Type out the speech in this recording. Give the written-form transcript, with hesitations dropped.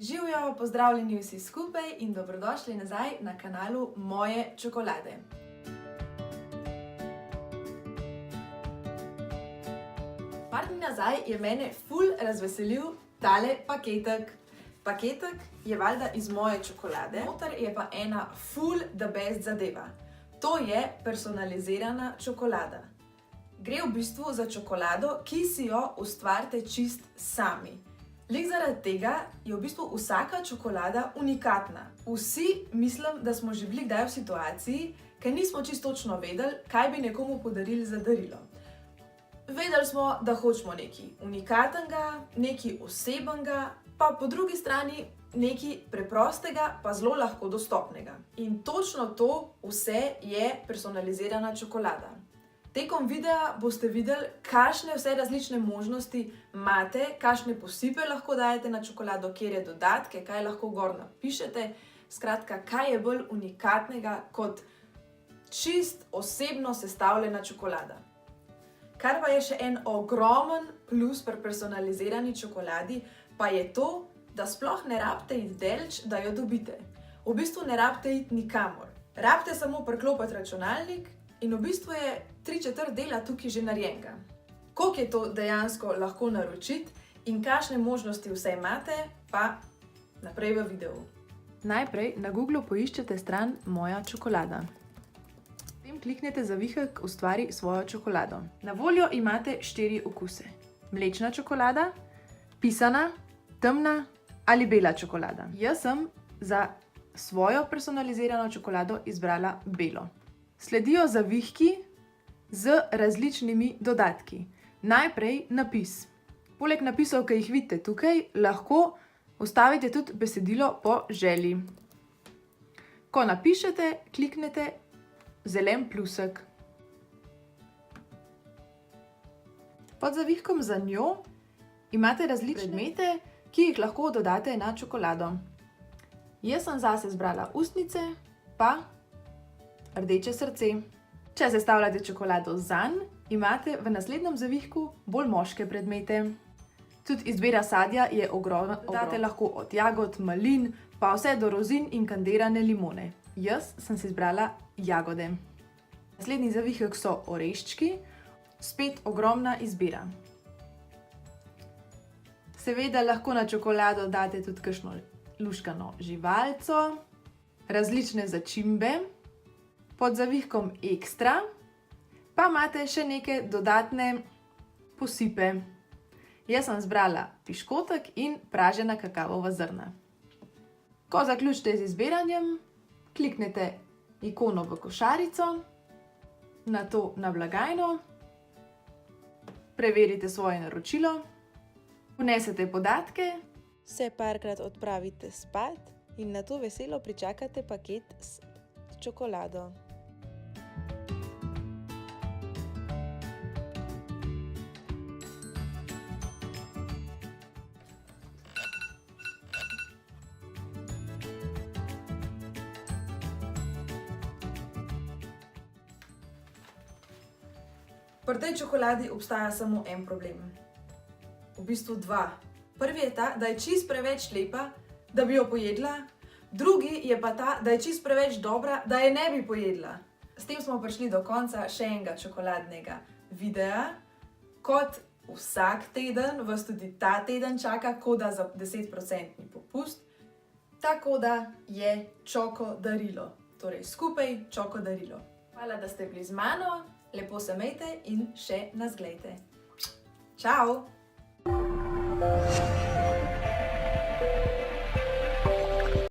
Živjo, pozdravljeni vsi skupaj in dobrodošli nazaj na kanalu Moje čokolade. Par dni nazaj je mene ful razveselil tale paketek. Paketek je valjda iz Moje čokolade, noter je pa ena ful the best zadeva. To je personalizirana čokolada. Gre v bistvu za čokolado, ki si jo ustvarite čist sami. Glih zaradi tega je v bistvu vsaka čokolada unikatna. Vsi mislim, da smo že bili kdaj v situaciji, ker nismo čisto točno vedeli, kaj bi nekomu podarili za darilo. Vedeli smo, da hočemo nekaj unikatnega, nekaj osebenega, pa po drugi strani nekaj preprostega, pa zelo lahko dostopnega. In točno to vse je personalizirana čokolada. Tekom videa boste videli, kakšne vse različne možnosti imate, kakšne posipe lahko dajete na čokolado, kjer je dodatke, kaj lahko gor napišete. Skratka, kaj je bolj unikatnega kot čist osebno sestavljena čokolada. Kar pa je še en ogromen plus pri personalizirani čokoladi, pa je to, da sploh ne rabite iti daleč, da jo dobite. V bistvu ne rabite iti nikamor. Rabite samo priklopiti računalnik in v bistvu je 3/4 dela tukaj že narejenega. Koliko je to dejansko lahko naročiti in kakšne možnosti vse imate, pa naprej v videu. Najprej na Googlu poiščete stran Moja čokolada. Potem kliknete zavihek Ustvari svojo čokolado. Na voljo imate 4 okuse. Mlečna čokolada, pisana, temna ali bela čokolada. Jaz sem za svojo personalizirano čokolado izbrala belo. Sledijo zavihki z različnimi dodatki. Najprej napis. Poleg napisov, ki jih vidite tukaj, lahko vstavite tudi besedilo po želji. Ko napišete, kliknete zelen plusek. Pod zavihkom za njo imate različne predmete, ki jih lahko dodate na čokolado. Jaz sem zase izbrala ustnice, pa rdeče srce. Če sestavljate čokolado zanj, imate v naslednjem zavihku bolj moške predmete. Tudi izbira sadja je ogromna. Dodate lahko od jagod, malin, pa vse do rozin in kandirane limone. Jaz sem si izbrala jagode. Naslednji zavihek so oreščki, spet ogromna izbira. Seveda lahko na čokolado date tudi kakšno luštkano živalco, različne začimbe. Pod zavihkom ekstra pa imate še neke dodatne posipe. Jaz sem izbrala piškotek in pražena kakavova zrna. Ko zaključite z izbiranjem, kliknete ikono v košarico, nato na blagajno, preverite svoje naročilo, vnesete podatke, se parkrat odpravite spat in nato veselo pričakate paket s čokolado. Pri tej čokoladi obstaja samo en problem. V bistvu dva. Prvi je ta, da je čisto preveč lepa, da bi jo pojedla. Drugi je pa ta, da je čisto preveč dobra, da je ne bi pojedla. S tem smo prišli do konca še enega čokoladnega videa. Kot vsak teden vas tudi ta teden čaka koda za 10% popust. Ta koda je čoko darilo. Torej skupaj čoko darilo. Hvala, da ste bili z mano. Lepo se imejte in še nas glejte. Čau!